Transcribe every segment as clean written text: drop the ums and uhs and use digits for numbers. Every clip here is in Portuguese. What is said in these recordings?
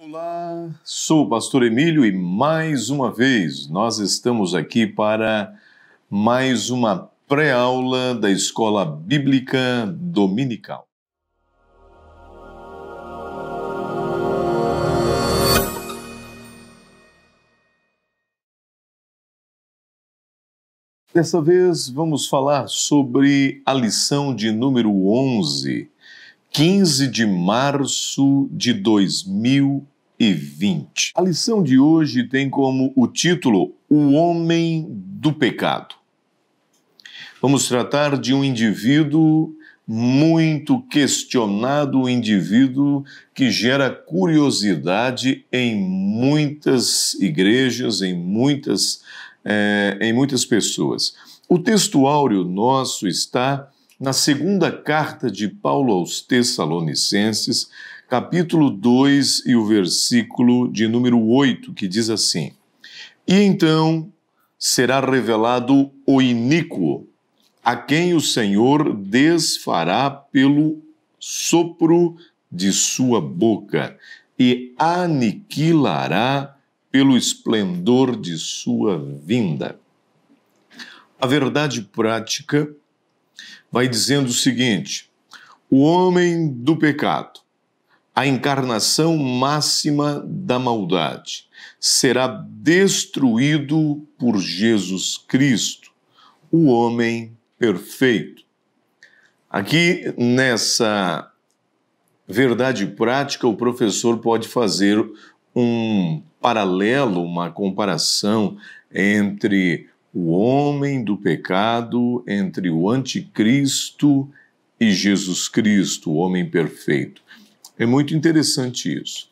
Olá, sou o pastor Emílio e mais uma vez nós estamos aqui para mais uma pré-aula da Escola Bíblica Dominical. Dessa vez vamos falar sobre a lição de número 11, 15 de março de 2020. A lição de hoje tem como o título O Homem do Pecado. Vamos tratar de um indivíduo muito questionado, um indivíduo que gera curiosidade em muitas igrejas, em muitas pessoas. O texto áureo nosso está na segunda carta de Paulo aos Tessalonicenses, capítulo 2 e o versículo de número 8, que diz assim: E então será revelado o iníquo, a quem o Senhor desfará pelo sopro de sua boca e aniquilará pelo esplendor de sua vinda. A verdade prática vai dizendo o seguinte: o homem do pecado, a encarnação máxima da maldade, será destruído por Jesus Cristo, o homem perfeito. Aqui nessa verdade prática, o professor pode fazer um paralelo, uma comparação entre o homem do pecado, entre o anticristo e Jesus Cristo, o homem perfeito. É muito interessante isso.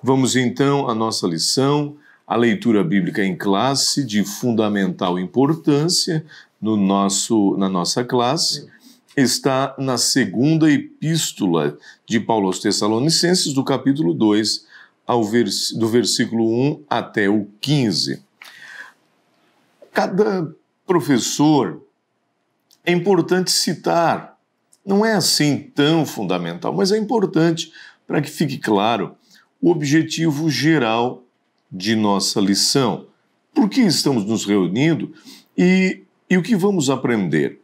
Vamos então à nossa lição, a leitura bíblica em classe de fundamental importância na nossa classe, está na segunda epístola de Paulo aos Tessalonicenses, do capítulo 2, do versículo 1 até o 15. Cada professor é importante citar, não é assim tão fundamental, mas é importante para que fique claro o objetivo geral de nossa lição. Por que estamos nos reunindo e o que vamos aprender?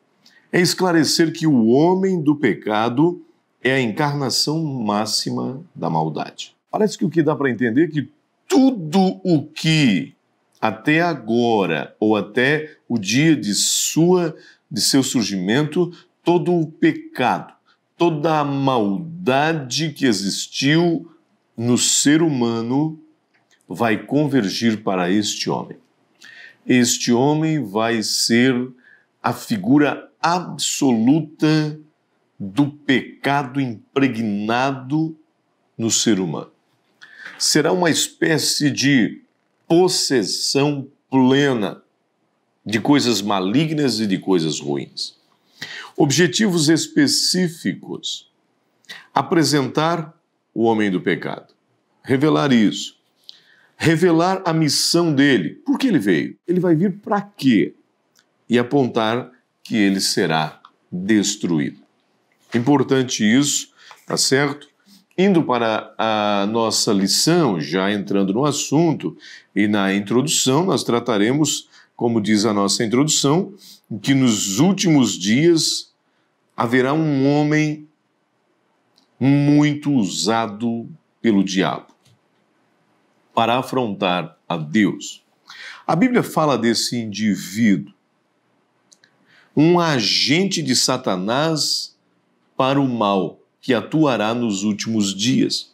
É esclarecer que o homem do pecado é a encarnação máxima da maldade. Parece que o que dá para entender é que tudo o que até agora, ou até o dia de seu surgimento, todo o pecado, toda a maldade que existiu no ser humano vai convergir para este homem. Este homem vai ser a figura absoluta do pecado impregnado no ser humano. Será uma espécie de possessão plena de coisas malignas e de coisas ruins. Objetivos específicos: apresentar o homem do pecado, revelar isso, revelar a missão dele. Por que ele veio? Ele vai vir para quê? E apontar que ele será destruído. Importante isso, tá certo? Indo para a nossa lição, já entrando no assunto e na introdução, nós trataremos, como diz a nossa introdução, que nos últimos dias haverá um homem muito usado pelo diabo para afrontar a Deus. A Bíblia fala desse indivíduo, um agente de Satanás para o mal, que atuará nos últimos dias.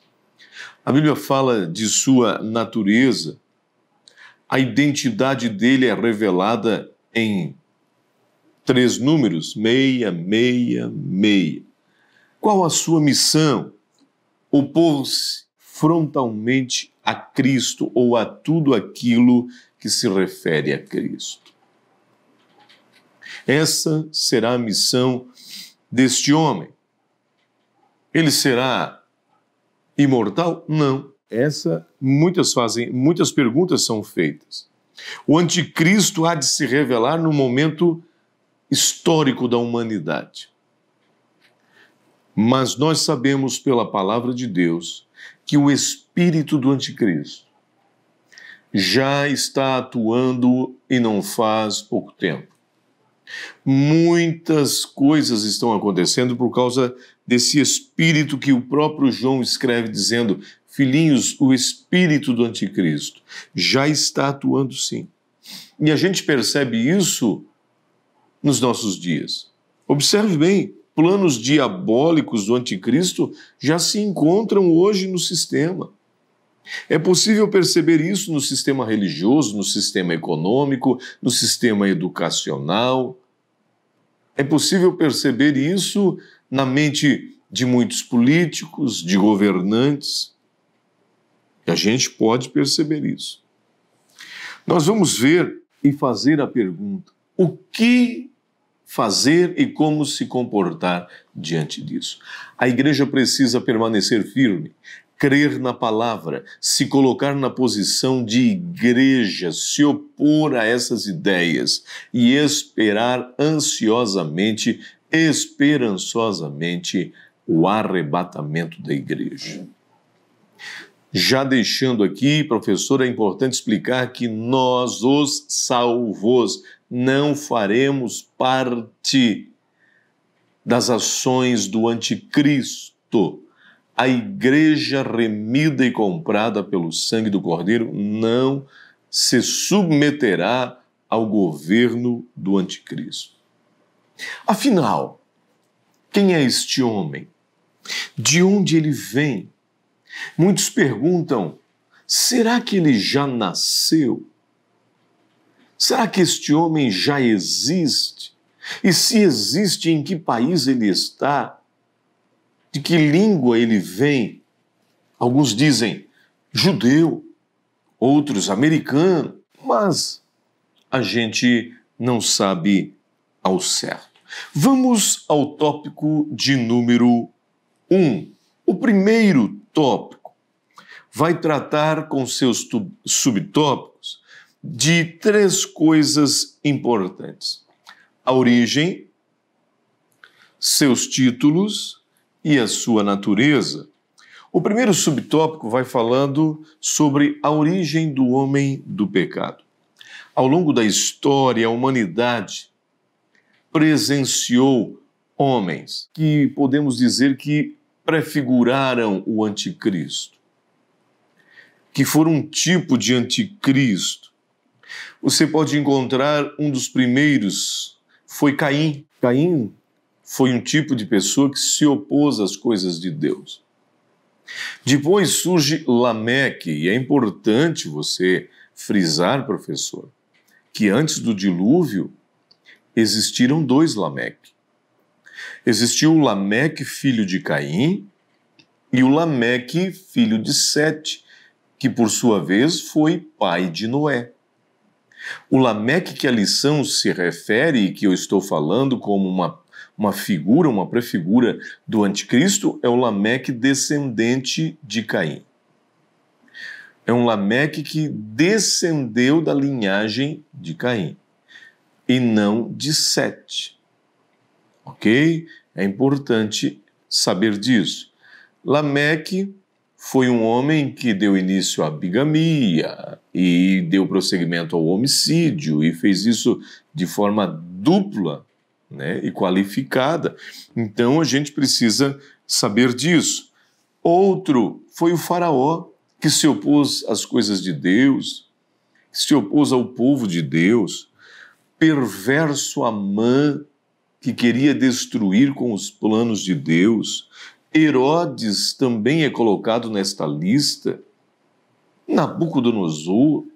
A Bíblia fala de sua natureza, a identidade dele é revelada em 3 números, 666. Qual a sua missão? Opor-se frontalmente a Cristo ou a tudo aquilo que se refere a Cristo. Essa será a missão deste homem. Ele será imortal? Não. Muitas perguntas são feitas. O anticristo há de se revelar no momento histórico da humanidade. Mas nós sabemos pela palavra de Deus que o espírito do anticristo já está atuando e não faz pouco tempo. Muitas coisas estão acontecendo por causa desse espírito que o próprio João escreve dizendo: filhinhos, o espírito do anticristo já está atuando sim. E a gente percebe isso nos nossos dias. Observe bem, planos diabólicos do anticristo já se encontram hoje no sistema. É possível perceber isso no sistema religioso, no sistema econômico, no sistema educacional. É possível perceber isso na mente de muitos políticos, de governantes. E a gente pode perceber isso. Nós vamos ver e fazer a pergunta: o que fazer e como se comportar diante disso? A igreja precisa permanecer firme, crer na palavra, se colocar na posição de igreja, se opor a essas ideias e esperar ansiosamente, esperançosamente o arrebatamento da igreja. Já deixando aqui, professor, é importante explicar que nós, os salvos, não faremos parte das ações do anticristo. A igreja remida e comprada pelo sangue do Cordeiro não se submeterá ao governo do anticristo. Afinal, quem é este homem? De onde ele vem? Muitos perguntam: será que ele já nasceu? Será que este homem já existe? E se existe, em que país ele está? De que língua ele vem? Alguns dizem judeu, outros americano, mas a gente não sabe ao certo. Vamos ao tópico de número 1. O primeiro tópico vai tratar com seus subtópicos de 3 coisas importantes: a origem, seus títulos e a sua natureza. O primeiro subtópico vai falando sobre a origem do homem do pecado. Ao longo da história, a humanidade presenciou homens que podemos dizer que prefiguraram o anticristo, que foram um tipo de anticristo. Você pode encontrar um dos primeiros, foi Caim. Caim foi um tipo de pessoa que se opôs às coisas de Deus. Depois surge Lameque, e é importante você frisar, professor, que antes do dilúvio existiram 2 Lameque. Existiu o Lameque, filho de Caim, e o Lameque, filho de Sete, que por sua vez foi pai de Noé. O Lameque que a lição se refere e que eu estou falando como uma figura, uma prefigura do anticristo, é o Lameque descendente de Caim. É um Lameque que descendeu da linhagem de Caim e não de Sete. Ok? É importante saber disso. Lameque foi um homem que deu início à bigamia e deu prosseguimento ao homicídio e fez isso de forma dupla, né, e qualificada. Então a gente precisa saber disso. Outro foi o Faraó, que se opôs às coisas de Deus, que se opôs ao povo de Deus. Perverso Amã, que queria destruir com os planos de Deus. Herodes também é colocado nesta lista. Nabucodonosor.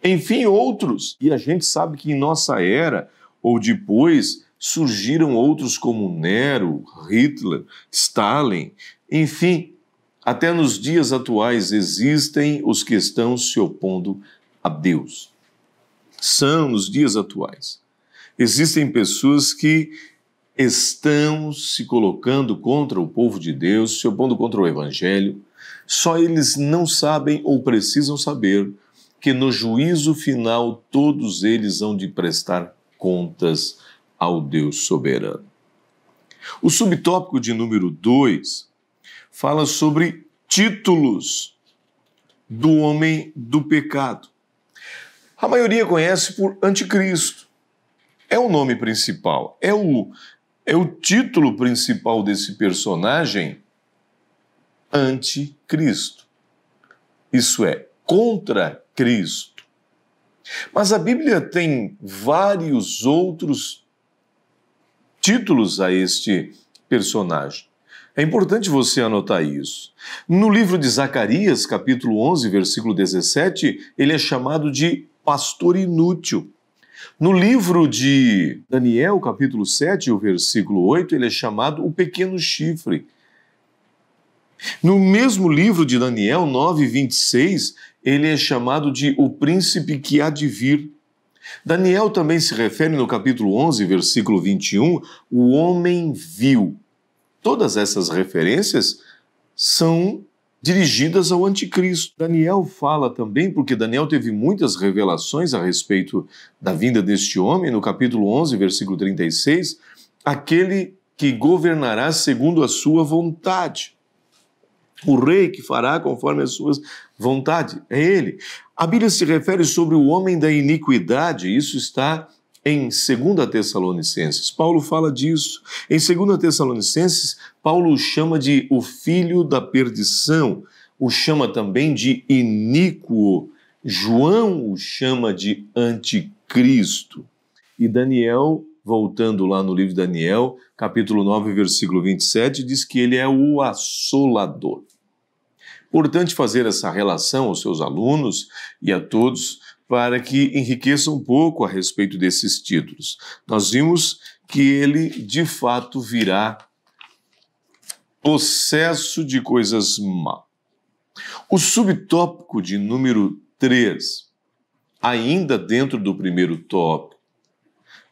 Enfim, outros. E a gente sabe que em nossa era, ou depois, surgiram outros como Nero, Hitler, Stalin. Enfim, até nos dias atuais existem os que estão se opondo a Deus. São nos dias atuais. Existem pessoas que estão se colocando contra o povo de Deus, se opondo contra o Evangelho. Só eles não sabem ou precisam saber que no juízo final todos eles hão de prestar contas ao Deus soberano. O subtópico de número 2 fala sobre títulos do homem do pecado. A maioria conhece por Anticristo. É o nome principal, é o título principal desse personagem, Anticristo. Isso é, contra Cristo. Mas a Bíblia tem vários outros títulos a este personagem. É importante você anotar isso. No livro de Zacarias, capítulo 11, versículo 17, ele é chamado de pastor inútil. No livro de Daniel, capítulo 7, o versículo 8, ele é chamado o pequeno chifre. No mesmo livro de Daniel 9, 26, ele é chamado de o príncipe que há de vir. Daniel também se refere no capítulo 11, versículo 21, o homem vil. Todas essas referências são dirigidas ao anticristo. Daniel fala também, porque Daniel teve muitas revelações a respeito da vinda deste homem, no capítulo 11, versículo 36, aquele que governará segundo a sua vontade. O rei que fará conforme as suas vontades, é ele. A Bíblia se refere sobre o homem da iniquidade, isso está em 2 Tessalonicenses. Paulo fala disso. Em 2 Tessalonicenses, Paulo o chama de o filho da perdição, o chama também de iníquo. João o chama de anticristo. E Daniel, voltando lá no livro de Daniel, capítulo 9, versículo 27, diz que ele é o assolador. Importante fazer essa relação aos seus alunos e a todos para que enriqueçam um pouco a respeito desses títulos. Nós vimos que ele, de fato, virá possesso de coisas más. O subtópico de número 3, ainda dentro do primeiro tópico,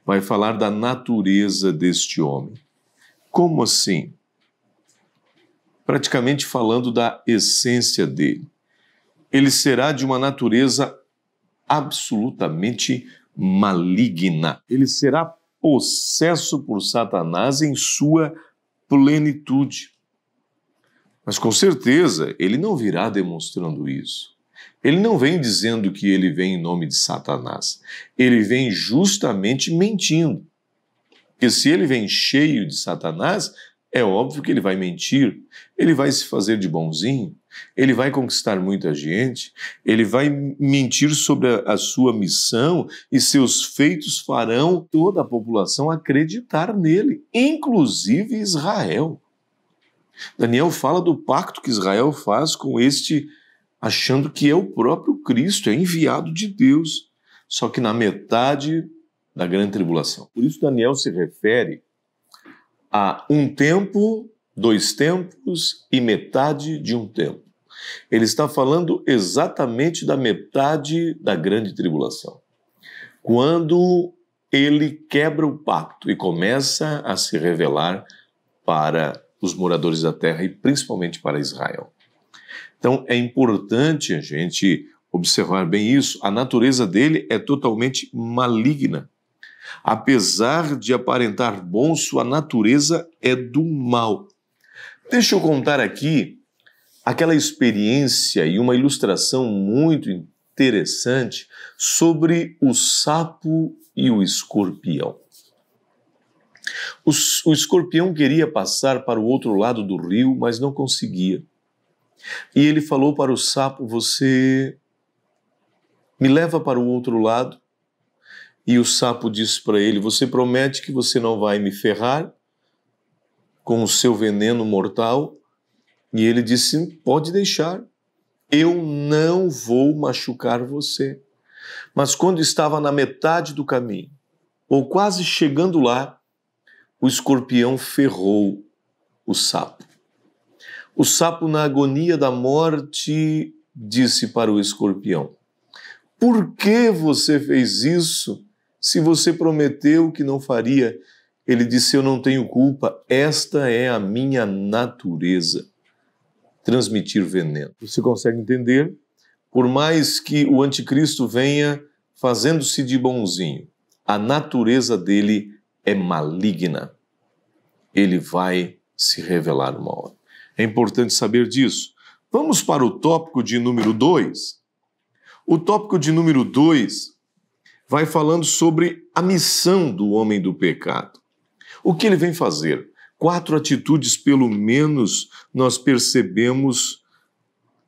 vai falar da natureza deste homem. Como assim? Praticamente falando da essência dele. Ele será de uma natureza absolutamente maligna. Ele será possesso por Satanás em sua plenitude. Mas com certeza ele não virá demonstrando isso. Ele não vem dizendo que ele vem em nome de Satanás. Ele vem justamente mentindo. Porque se ele vem cheio de Satanás, é óbvio que ele vai mentir. Ele vai se fazer de bonzinho. Ele vai conquistar muita gente, ele vai mentir sobre a sua missão e seus feitos farão toda a população acreditar nele, inclusive Israel. Daniel fala do pacto que Israel faz com este, achando que é o próprio Cristo, é enviado de Deus, só que na metade da grande tribulação. Por isso Daniel se refere a um tempo, 2 tempos e metade de um tempo. Ele está falando exatamente da metade da grande tribulação. Quando ele quebra o pacto e começa a se revelar para os moradores da terra e principalmente para Israel. Então é importante a gente observar bem isso. A natureza dele é totalmente maligna. Apesar de aparentar bom, sua natureza é do mal. Deixa eu contar aqui aquela experiência e uma ilustração muito interessante sobre o sapo e o escorpião. O escorpião queria passar para o outro lado do rio, mas não conseguia. E ele falou para o sapo: você me leva para o outro lado? E o sapo disse para ele: você promete que você não vai me ferrar com o seu veneno mortal? E ele disse: pode deixar, eu não vou machucar você. Mas quando estava na metade do caminho, ou quase chegando lá, o escorpião ferrou o sapo. O sapo, na agonia da morte, disse para o escorpião: por que você fez isso se você prometeu que não faria? Ele disse: eu não tenho culpa, esta é a minha natureza. Transmitir veneno. Você consegue entender? Por mais que o anticristo venha fazendo-se de bonzinho, a natureza dele é maligna. Ele vai se revelar uma hora. É importante saber disso, Vamos para o tópico de número 2. O tópico de número 2 vai falando sobre a missão do homem do pecado. O que ele vem fazer? 4 atitudes, pelo menos, nós percebemos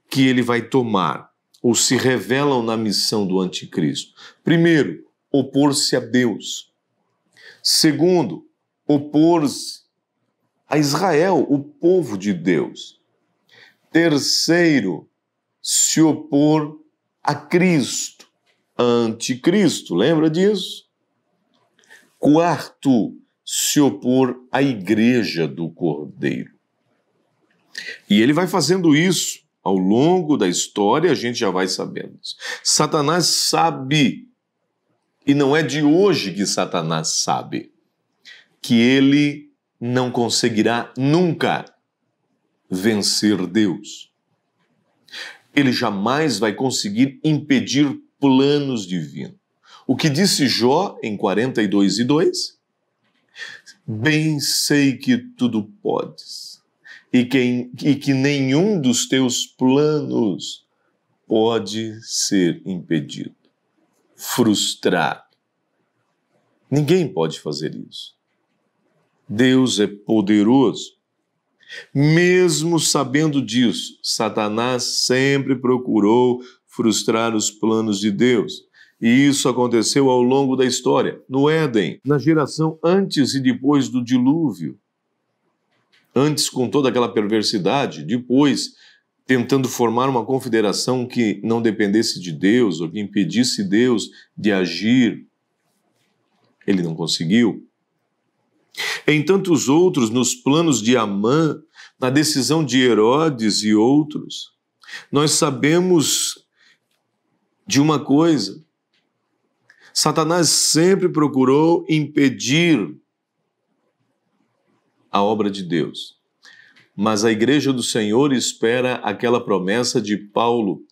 que ele vai tomar, ou se revelam na missão do anticristo. Primeiro, opor-se a Deus. Segundo, opor-se a Israel, o povo de Deus. Terceiro, se opor a Cristo, anticristo, lembra disso? Quarto, se opor à igreja do Cordeiro. E ele vai fazendo isso ao longo da história, a gente já vai sabendo isso. Satanás sabe, e não é de hoje que Satanás sabe, que ele não conseguirá nunca vencer Deus. Ele jamais vai conseguir impedir planos divinos. O que disse Jó em 42:2? Bem sei que tudo podes, e que nenhum dos teus planos pode ser impedido, frustrado. Ninguém pode fazer isso. Deus é poderoso. Mesmo sabendo disso, Satanás sempre procurou frustrar os planos de Deus. E isso aconteceu ao longo da história, no Éden, na geração antes e depois do dilúvio. Antes com toda aquela perversidade, depois tentando formar uma confederação que não dependesse de Deus, ou que impedisse Deus de agir. Ele não conseguiu. Em tantos outros, nos planos de Amã, na decisão de Herodes e outros, nós sabemos de uma coisa: Satanás sempre procurou impedir a obra de Deus. Mas a igreja do Senhor espera aquela promessa de Paulo,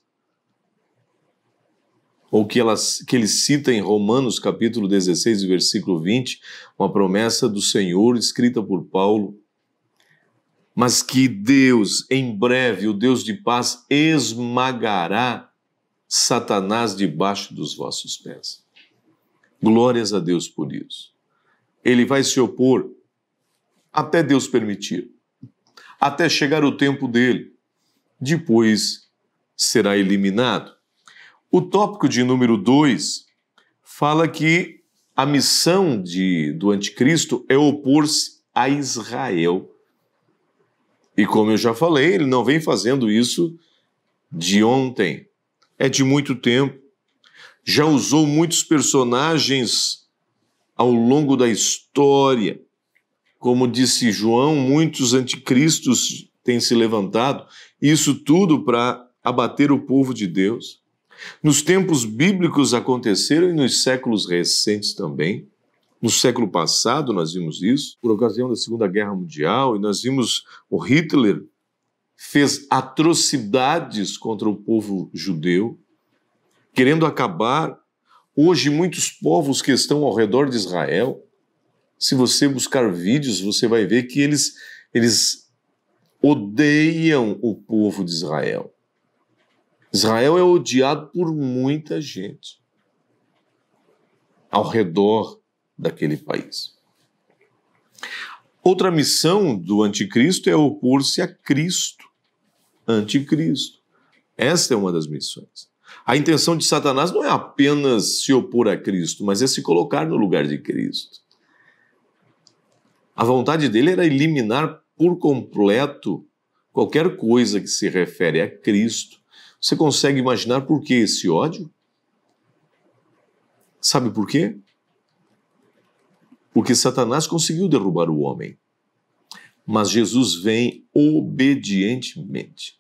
ou que ele cita em Romanos capítulo 16, versículo 20, uma promessa do Senhor escrita por Paulo, mas que Deus, em breve, o Deus de paz, esmagará Satanás debaixo dos vossos pés. Glórias a Deus por isso. Ele vai se opor até Deus permitir, até chegar o tempo dele. Depois será eliminado. O tópico de número 2 fala que a missão do anticristo é opor-se a Israel. E como eu já falei, ele não vem fazendo isso de ontem, é de muito tempo. Já usou muitos personagens ao longo da história. Como disse João, muitos anticristos têm se levantado, isso tudo para abater o povo de Deus. Nos tempos bíblicos aconteceram e nos séculos recentes também. No século passado nós vimos isso, por ocasião da Segunda Guerra Mundial, e nós vimos o Hitler fez atrocidades contra o povo judeu, querendo acabar. Hoje muitos povos que estão ao redor de Israel, se você buscar vídeos, você vai ver que eles odeiam o povo de Israel. Israel é odiado por muita gente ao redor daquele país. Outra missão do anticristo é opor-se a Cristo, anticristo. Esta é uma das missões. A intenção de Satanás não é apenas se opor a Cristo, mas é se colocar no lugar de Cristo. A vontade dele era eliminar por completo qualquer coisa que se refere a Cristo. Você consegue imaginar por que esse ódio? Sabe por quê? Porque Satanás conseguiu derrubar o homem. Mas Jesus vem obedientemente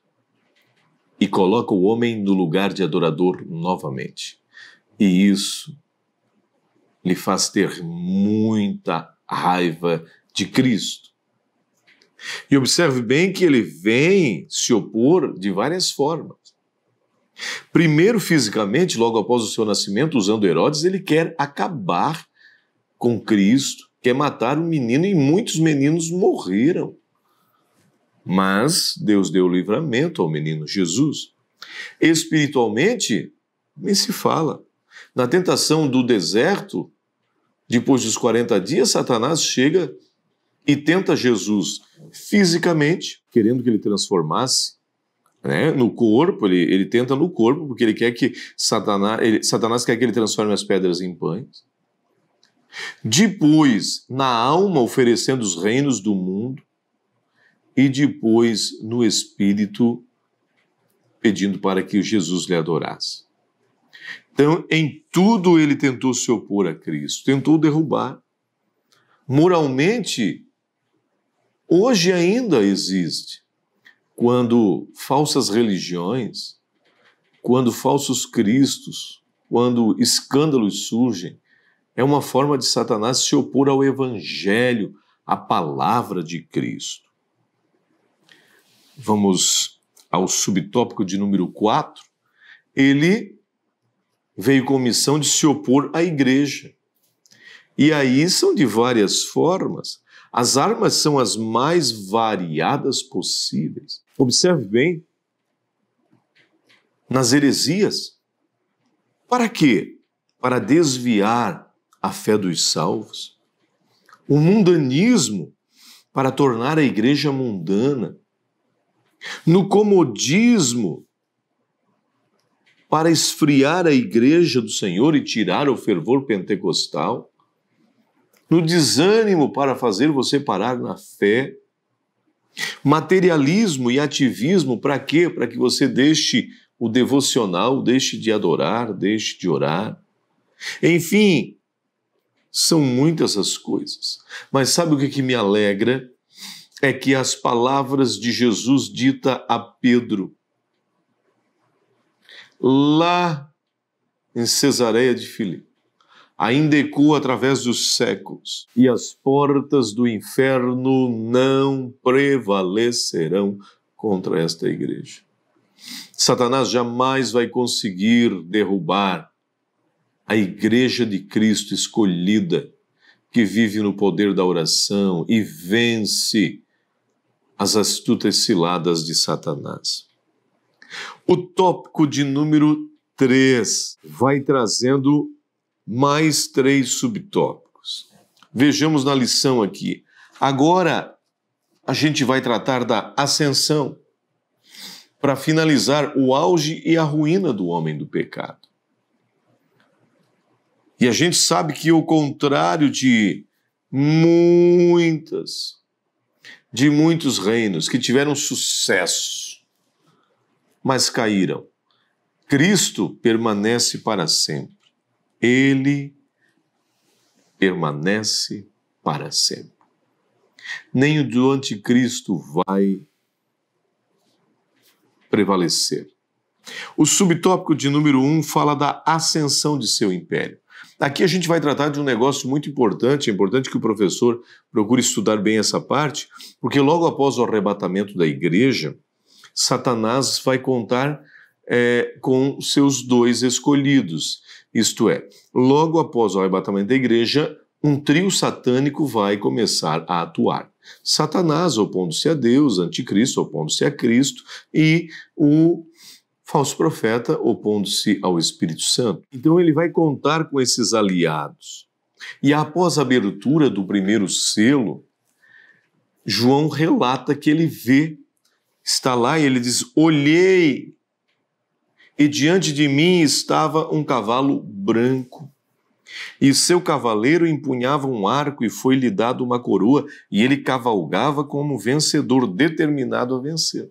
e coloca o homem no lugar de adorador novamente. E isso lhe faz ter muita raiva de Cristo. E observe bem que ele vem se opor de várias formas. Primeiro, fisicamente, logo após o seu nascimento, usando Herodes, ele quer acabar com Cristo, quer matar um menino, e muitos meninos morreram Mas Deus deu livramento ao menino Jesus. Espiritualmente, nem se fala. Na tentação do deserto, depois dos 40 dias, Satanás chega e tenta Jesus fisicamente, querendo que ele transformasse, né, no corpo. Ele tenta no corpo, porque ele quer que Satanás quer que ele transforme as pedras em pães. Depois, na alma, oferecendo os reinos do mundo. E depois, no espírito, pedindo para que Jesus lhe adorasse. Então, em tudo ele tentou se opor a Cristo, tentou derrubar. Moralmente, hoje ainda existe, quando falsas religiões, quando falsos cristos, quando escândalos surgem, é uma forma de Satanás se opor ao Evangelho, à palavra de Cristo. Vamos ao subtópico de número 4. Ele veio com missão de se opor à igreja. E aí são de várias formas. As armas são as mais variadas possíveis. Observe bem. Nas heresias. Para quê? Para desviar a fé dos salvos. O mundanismo, para tornar a igreja mundana. No comodismo, para esfriar a igreja do Senhor e tirar o fervor pentecostal. No desânimo, para fazer você parar na fé. Materialismo e ativismo, para quê? Para que você deixe o devocional, deixe de adorar, deixe de orar. Enfim, são muitas as coisas. Mas sabe o que me alegra? É que as palavras de Jesus dita a Pedro, lá em Cesareia de Filipe, ainda ecoa através dos séculos, e as portas do inferno não prevalecerão contra esta igreja. Satanás jamais vai conseguir derrubar a igreja de Cristo escolhida, que vive no poder da oração e vence as astutas ciladas de Satanás. O tópico de número 3 vai trazendo mais 3 subtópicos. Vejamos na lição aqui. Agora, a gente vai tratar da ascensão, para finalizar o auge e a ruína do homem do pecado. E a gente sabe que, ao contrário de muitos reinos que tiveram sucesso, mas caíram, Cristo permanece para sempre. Ele permanece para sempre. Nem o do anticristo vai prevalecer. O subtópico de número 1 fala da ascensão de seu império. Aqui a gente vai tratar de um negócio muito importante. É importante que o professor procure estudar bem essa parte, porque logo após o arrebatamento da igreja, Satanás vai contar com seus 2 escolhidos. Isto é, logo após o arrebatamento da igreja, um trio satânico vai começar a atuar. Satanás opondo-se a Deus, anticristo opondo-se a Cristo e o falso profeta opondo-se ao Espírito Santo. Então ele vai contar com esses aliados. E após a abertura do primeiro selo, João relata que ele vê, está lá e ele diz, olhei, e diante de mim estava um cavalo branco, e seu cavaleiro empunhava um arco e foi-lhe dado uma coroa, e ele cavalgava como vencedor, determinado a vencer.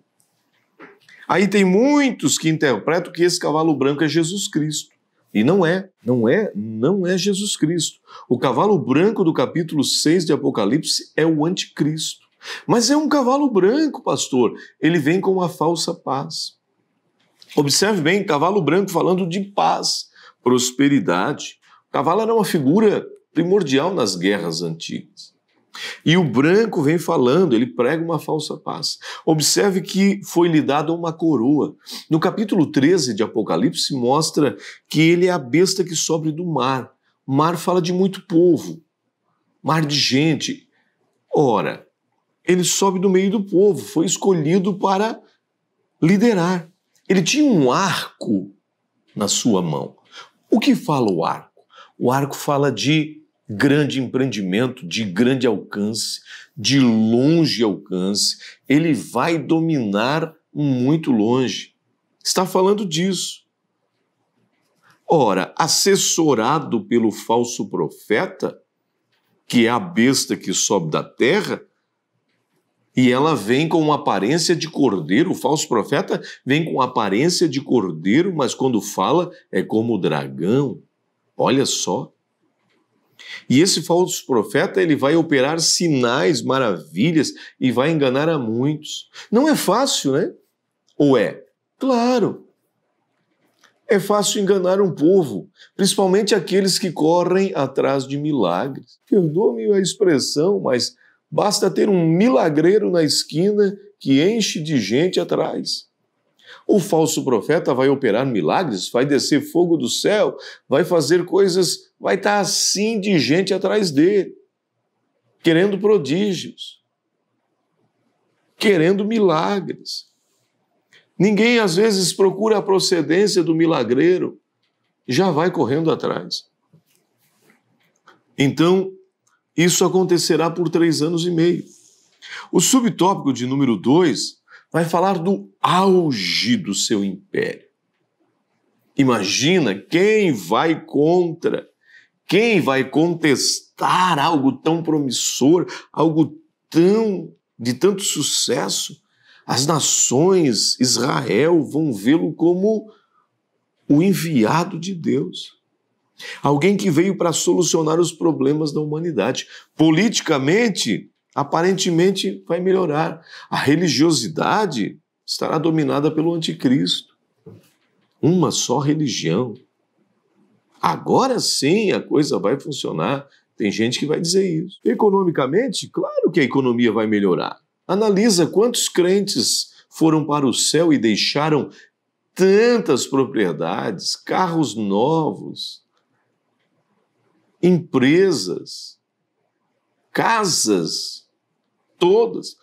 Aí tem muitos que interpretam que esse cavalo branco é Jesus Cristo. E não é Jesus Cristo. O cavalo branco do capítulo 6 de Apocalipse é o anticristo. Mas é um cavalo branco, pastor. Ele vem com uma falsa paz. Observe bem, cavalo branco falando de paz, prosperidade. O cavalo era uma figura primordial nas guerras antigas. E o branco vem falando, ele prega uma falsa paz. Observe que foi-lhe dada uma coroa. No capítulo 13 de Apocalipse mostra que ele é a besta que sobe do mar. Mar fala de muito povo, mar de gente. Ora, ele sobe do meio do povo, foi escolhido para liderar. Ele tinha um arco na sua mão. O que fala o arco? O arco fala de grande empreendimento, de grande alcance, de longe alcance. Ele vai dominar muito longe. Está falando disso. Ora, assessorado pelo falso profeta, que é a besta que sobe da terra, e ela vem com uma aparência de cordeiro, o falso profeta vem com aparência de cordeiro, mas quando fala é como o dragão. Olha só. E esse falso profeta, ele vai operar sinais, maravilhas e vai enganar a muitos. Não é fácil, né? Ou é? Claro. É fácil enganar um povo, principalmente aqueles que correm atrás de milagres. Perdoe-me a expressão, mas basta ter um milagreiro na esquina que enche de gente atrás. O falso profeta vai operar milagres, vai descer fogo do céu, vai fazer coisas, vai estar assim de gente atrás dele, querendo prodígios, querendo milagres. Ninguém, às vezes, procura a procedência do milagreiro, já vai correndo atrás. Então, isso acontecerá por 3 anos e meio. O subtópico de número 2 vai falar do auge do seu império. Imagina quem vai contra, quem vai contestar algo tão promissor, algo de tanto sucesso. As nações, Israel, vão vê-lo como o enviado de Deus. Alguém que veio para solucionar os problemas da humanidade. Politicamente, aparentemente vai melhorar. A religiosidade estará dominada pelo anticristo. Uma só religião. Agora sim a coisa vai funcionar. Tem gente que vai dizer isso. Economicamente, claro que a economia vai melhorar. Analisa quantos crentes foram para o céu e deixaram tantas propriedades, carros novos, empresas, casas, todas.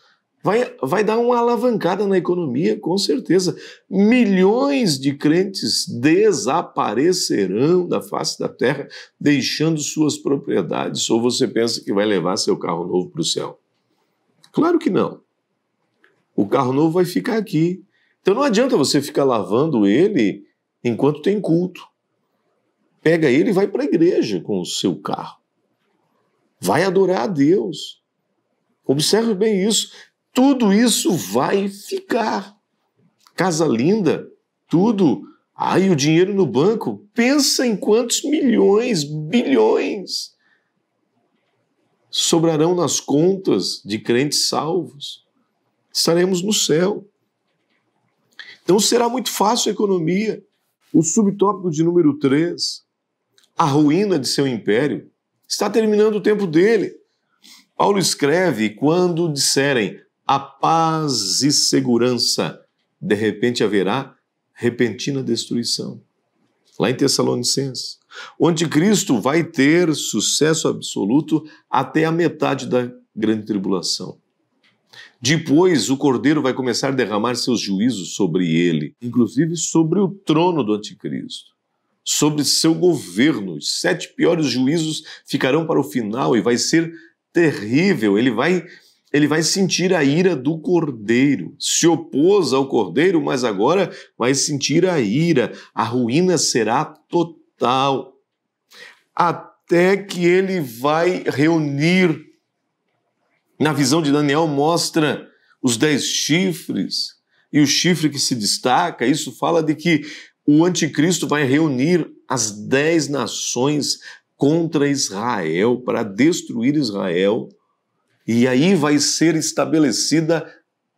Vai dar uma alavancada na economia, com certeza. Milhões de crentes desaparecerão da face da terra, deixando suas propriedades. Ou você pensa que vai levar seu carro novo para o céu? Claro que não. O carro novo vai ficar aqui. Então não adianta você ficar lavando ele enquanto tem culto. Pega ele e vai para a igreja com o seu carro. Vai adorar a Deus. Observe bem isso. Tudo isso vai ficar. Casa linda, tudo. E o dinheiro no banco. Pensa em quantos milhões, bilhões sobrarão nas contas de crentes salvos. Estaremos no céu. Então será muito fácil a economia. O subtópico de número 3, a ruína de seu império. Está terminando o tempo dele. Paulo escreve: quando disserem a paz e segurança, de repente haverá repentina destruição. Lá em Tessalonicenses. O anticristo vai ter sucesso absoluto até a metade da grande tribulação. Depois, o Cordeiro vai começar a derramar seus juízos sobre ele, inclusive sobre o trono do anticristo, sobre seu governo. Os 7 piores juízos ficarão para o final e vai ser terrível. Ele vai sentir a ira do Cordeiro. Se opôs ao Cordeiro, mas agora vai sentir a ira. A ruína será total. Até que ele vai reunir. Na visão de Daniel mostra os 10 chifres e o chifre que se destaca. Isso fala de que o anticristo vai reunir as 10 nações contra Israel para destruir Israel. E aí vai ser estabelecida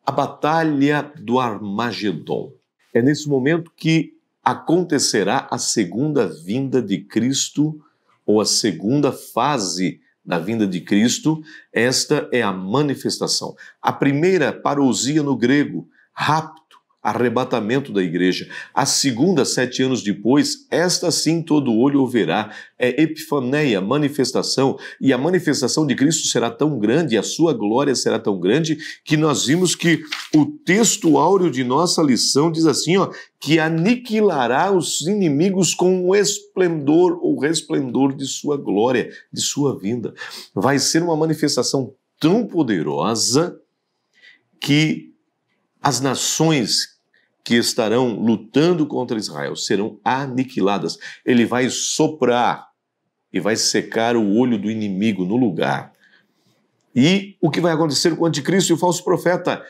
a batalha do Armagedon. É nesse momento que acontecerá a segunda vinda de Cristo, ou a segunda fase da vinda de Cristo. Esta é a manifestação. A primeira, parousia no grego, rapto, arrebatamento da igreja. A segunda, 7 anos depois, esta sim todo olho o verá. É epifaneia, manifestação, e a manifestação de Cristo será tão grande, a sua glória será tão grande, que nós vimos que o texto áureo de nossa lição diz assim, ó, que aniquilará os inimigos com o resplendor de sua glória, de sua vinda. Vai ser uma manifestação tão poderosa que as nações que estarão lutando contra Israel serão aniquiladas. Ele vai soprar e vai secar o olho do inimigo no lugar. E o que vai acontecer com o anticristo e o falso profeta?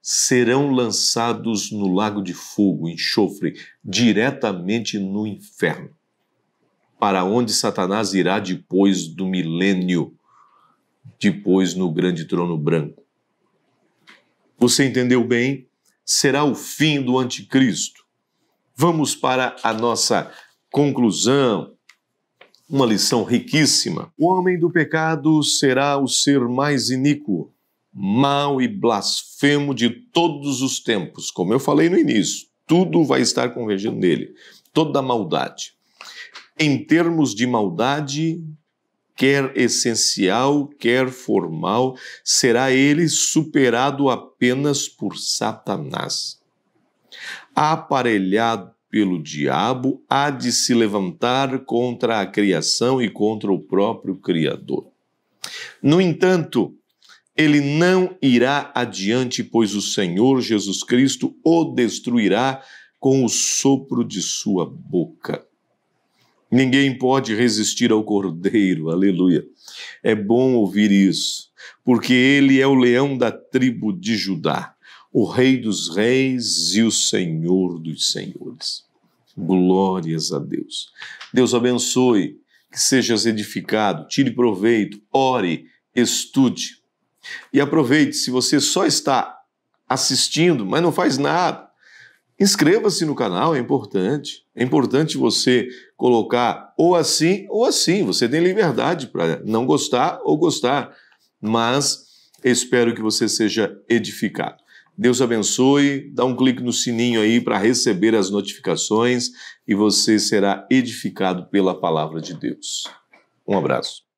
Serão lançados no lago de fogo, enxofre, diretamente no inferno, para onde Satanás irá depois do milênio, depois no grande trono branco. Você entendeu bem? Será o fim do anticristo. Vamos para a nossa conclusão. Uma lição riquíssima. O homem do pecado será o ser mais iníquo, mau e blasfemo de todos os tempos. Como eu falei no início, tudo vai estar convergindo nele. Toda a maldade. Em termos de maldade, quer essencial, quer formal, será ele superado apenas por Satanás. Aparelhado pelo diabo, há de se levantar contra a criação e contra o próprio Criador. No entanto, ele não irá adiante, pois o Senhor Jesus Cristo o destruirá com o sopro de sua boca. Ninguém pode resistir ao Cordeiro, aleluia. É bom ouvir isso, porque ele é o leão da tribo de Judá, o Rei dos reis e o Senhor dos senhores. Glórias a Deus. Deus abençoe, que sejas edificado, tire proveito, ore, estude. E aproveite, se você só está assistindo, mas não faz nada, inscreva-se no canal, é importante. É importante você colocar ou assim, você tem liberdade para não gostar ou gostar, mas espero que você seja edificado. Deus abençoe, dá um clique no sininho aí para receber as notificações e você será edificado pela palavra de Deus. Um abraço.